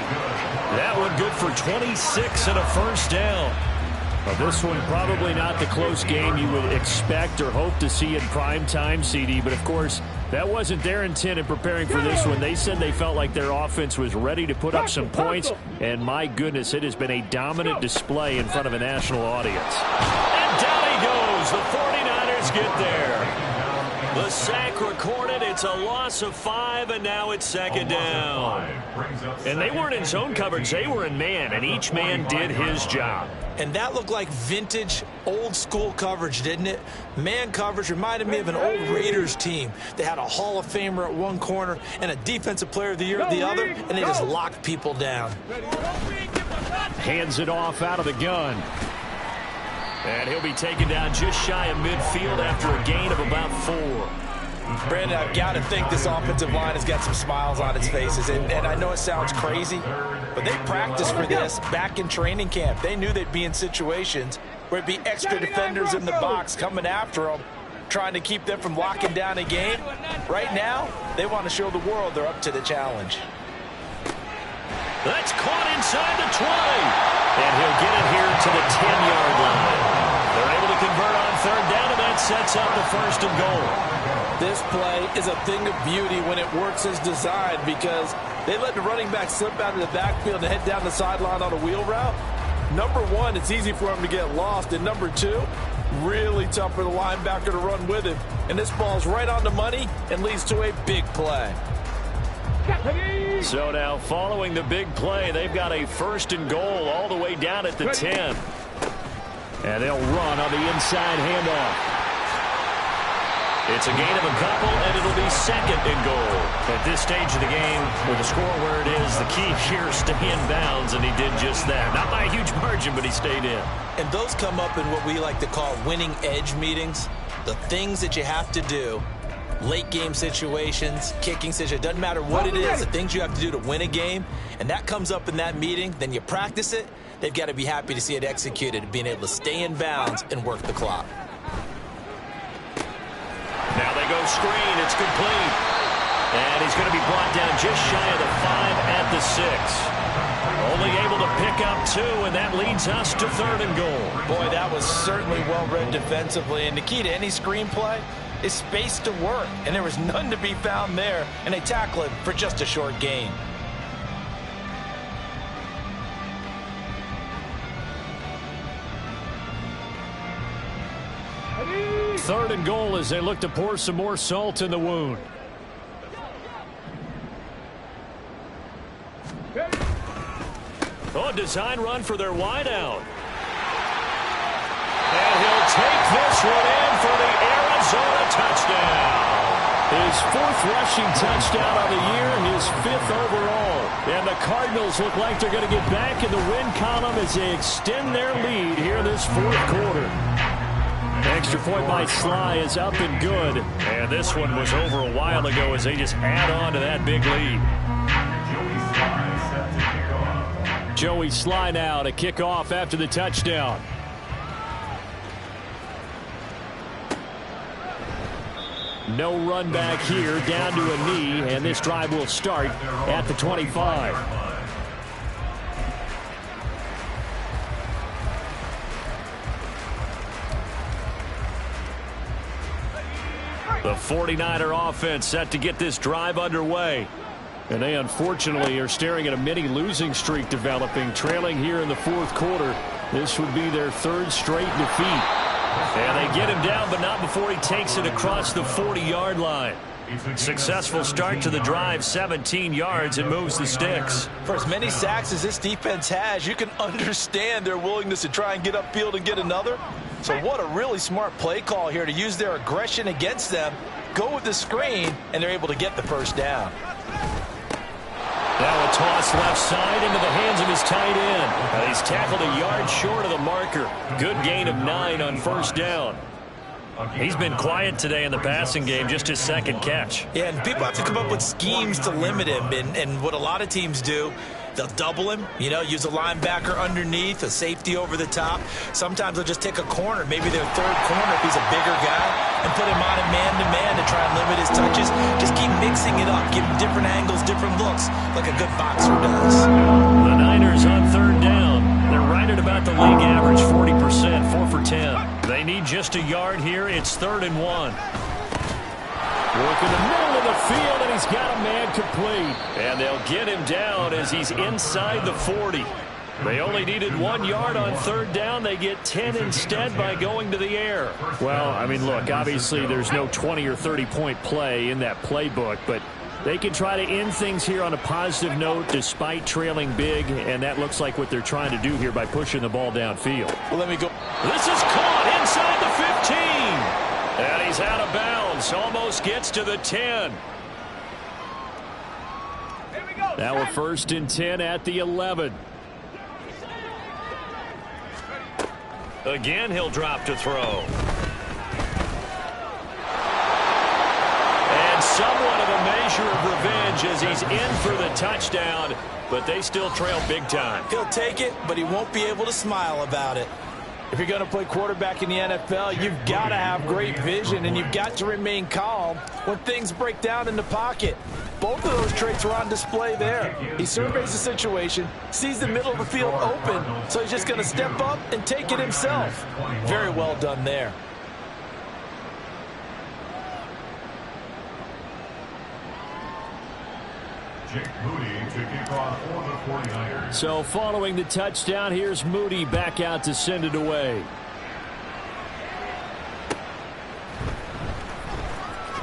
That one good for 26 and a first down. Well, this one probably not the close game you would expect or hope to see in prime time, CD. But, of course, that wasn't their intent in preparing for this one. They said they felt like their offense was ready to put up some points. And, my goodness, it has been a dominant display in front of a national audience. And down he goes. The 49ers get there. The sack recorded. It's a loss of 5, and now it's 2nd down. And they weren't in zone coverage. They were in man, and each man did his job. And that looked like vintage, old-school coverage, didn't it? Man coverage reminded me of an old Raiders team. They had a Hall of Famer at one corner and a Defensive Player of the Year at the other, and they just locked people down. Hands it off out of the gun. And he'll be taken down just shy of midfield after a gain of about 4. Brandon, I've got to think this offensive line has got some smiles on its faces. And I know it sounds crazy, but they practiced for this back in training camp. They knew they'd be in situations where it'd be extra defenders in the box coming after them, trying to keep them from locking down a game. Right now, they want to show the world they're up to the challenge. That's caught inside the 20. And he'll get it here to the 10-yard line. They're able to convert on 3rd down, and that sets up the 1st and goal. This play is a thing of beauty when it works as designed, because they let the running back slip out of the backfield and head down the sideline on a wheel route. Number one, it's easy for him to get lost. And number two, really tough for the linebacker to run with him. And this ball's right on the money and leads to a big play. So now following the big play, they've got a 1st and goal all the way down at the 10. And they'll run on the inside handoff. It's a gain of a couple, and it'll be 2nd and goal. At this stage of the game, with the score where it is, the key here, stay in bounds, and he did just that. Not by a huge margin, but he stayed in. And those come up in what we like to call winning edge meetings. The things that you have to do, late game situations, kicking situations, doesn't matter what it is, the things you have to do to win a game, and that comes up in that meeting, then you practice it, they've got to be happy to see it executed, being able to stay in bounds and work the clock. Now they go screen. It's complete. And he's going to be brought down just shy of the 5 at the 6. Only able to pick up 2, and that leads us to 3rd and goal. Boy, that was certainly well read defensively. And the key to any screenplay is space to work. And there was none to be found there. And they tackle it for just a short gain. Third and goal as they look to pour some more salt in the wound. Oh, design run for their wideout. And he'll take this one in for the Arizona touchdown. His 4th rushing touchdown of the year, his 5th overall. And the Cardinals look like they're going to get back in the win column as they extend their lead here in this 4th quarter. Extra point by Sly is up and good. And this one was over a while ago as they just add on to that big lead. Joey Sly now to kick off after the touchdown. No run back here, down to a knee, and this drive will start at the 25. The 49er offense set to get this drive underway. And they unfortunately are staring at a mini losing streak developing, trailing here in the 4th quarter. This would be their 3rd straight defeat. And they get him down, but not before he takes it across the 40-yard line. Successful start to the drive, 17 yards, and moves the sticks. For as many sacks as this defense has, you can understand their willingness to try and get upfield and get another. So what a really smart play call here to use their aggression against them, go with the screen, and they're able to get the 1st down. Now a toss left side into the hands of his tight end. He's tackled a yard short of the marker. Good gain of 9 on 1st down. He's been quiet today in the passing game, just his 2nd catch. Yeah, and people have to come up with schemes to limit him, and what a lot of teams do, they'll double him, you know, use a linebacker underneath, a safety over the top. Sometimes they'll just take a corner, maybe their 3rd corner if he's a bigger guy, and put him on a man-to-man to try and limit his touches. Just keep mixing it up, give him different angles, different looks, like a good boxer does. The Niners on 3rd down. They're right at about the league average, 40%, 4 for 10. They need just a yard here. It's 3rd and 1. Work in the middle of the field, and he's got a man complete. And they'll get him down as he's inside the 40. They only needed 1 yard on 3rd down. They get 10 instead by going to the air. Well, I mean, look, obviously there's no 20 or 30-point play in that playbook, but they can try to end things here on a positive note despite trailing big, and that looks like what they're trying to do here by pushing the ball downfield. Well, let me go. This is caught inside the 15. And he's out of bounds. Almost gets to the 10. Now we're 1st and 10 at the 11. Again, he'll drop to throw. And somewhat of a measure of revenge as he's in for the touchdown, but they still trail big time. He'll take it, but he won't be able to smile about it. If you're going to play quarterback in the NFL, you've got to have great vision, and you've got to remain calm when things break down in the pocket. Both of those traits were on display there. He surveys the situation, sees the middle of the field open, so he's just going to step up and take it himself. Very well done there. Jake Moody to kick off for the 49ers. So following the touchdown, here's Moody back out to send it away.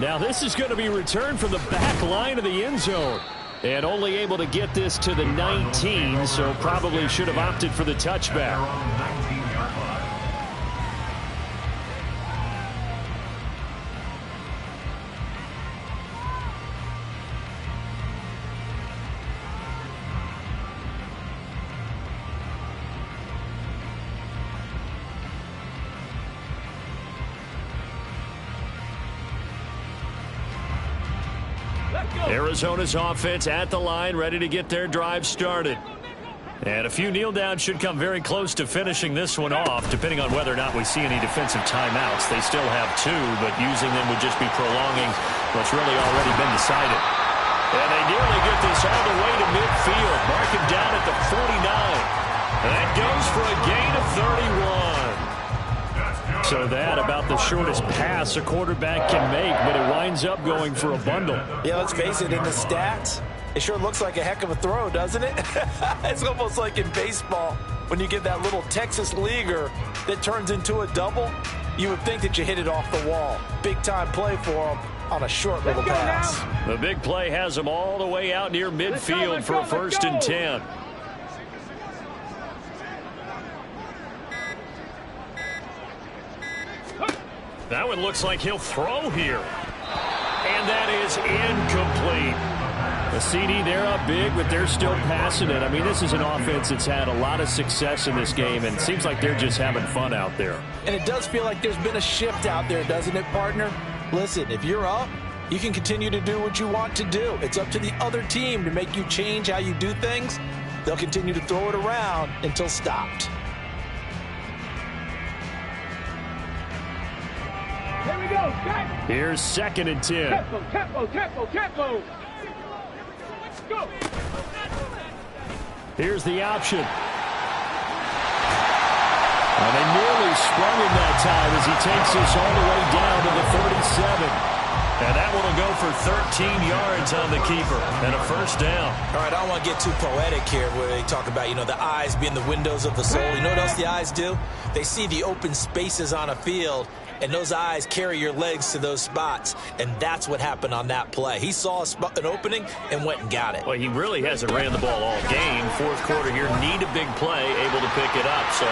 Now this is going to be returned from the back line of the end zone. And only able to get this to the 19, so probably should have opted for the touchback. Arizona's offense at the line, ready to get their drive started. And a few kneel downs should come very close to finishing this one off, depending on whether or not we see any defensive timeouts. They still have 2, but using them would just be prolonging what's really already been decided. And they nearly get this all the way to midfield. Mark him down at the 49. That goes for a gain of 31. So that about the shortest pass a quarterback can make, but it winds up going for a bundle. Yeah, let's face it, in the stats, it sure looks like a heck of a throw, doesn't it? It's almost like in baseball when you get that little Texas leaguer that turns into a double. You would think that you hit it off the wall. Big-time play for him on a short little pass. The big play has him all the way out near midfield for a 1st and 10. That one looks like he'll throw here. And that is incomplete. The CD, they're up big, but they're still passing it. I mean, this is an offense that's had a lot of success in this game, and it seems like they're just having fun out there. And it does feel like there's been a shift out there, doesn't it, partner? Listen, if you're up, you can continue to do what you want to do. It's up to the other team to make you change how you do things. They'll continue to throw it around until stopped. Here we go, guys. Here's 2nd and 10. Tempo. Go. Here's the option. And they nearly sprung him that time as he takes this all the way down to the 37. And that one will go for 13 yards on the keeper and a 1st down. All right, I don't want to get too poetic here where they talk about, the eyes being the windows of the soul. You know what else the eyes do? They see the open spaces on a field, and those eyes carry your legs to those spots, and that's what happened on that play. He saw an opening and went and got it. Well, he really hasn't ran the ball all game. 4th quarter here, need a big play, able to pick it up. So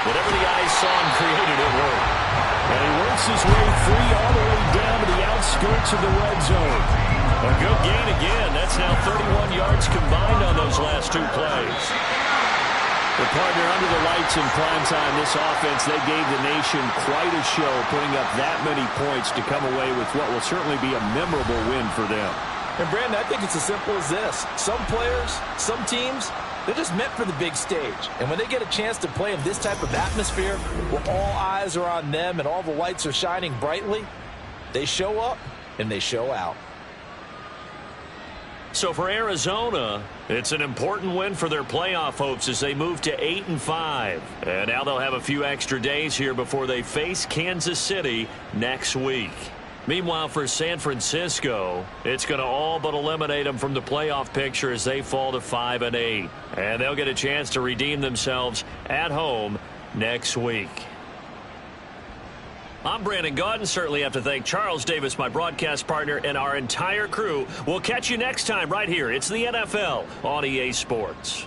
whatever the eyes saw and created, it worked. And he works his way free all the way down to the outskirts of the red zone. A good gain again. That's now 31 yards combined on those last 2 plays. The partner under the lights in prime time, this offense, they gave the nation quite a show, putting up that many points to come away with what will certainly be a memorable win for them. And, Brandon, I think it's as simple as this. Some players, some teams, they're just meant for the big stage. And when they get a chance to play in this type of atmosphere where all eyes are on them and all the lights are shining brightly, they show up and they show out. So for Arizona, it's an important win for their playoff hopes as they move to 8-5. And now they'll have a few extra days here before they face Kansas City next week. Meanwhile, for San Francisco, it's going to all but eliminate them from the playoff picture as they fall to 5-8. And they'll get a chance to redeem themselves at home next week. I'm Brandon Gaudin. Certainly have to thank Charles Davis, my broadcast partner, and our entire crew. We'll catch you next time right here. It's the NFL on EA Sports.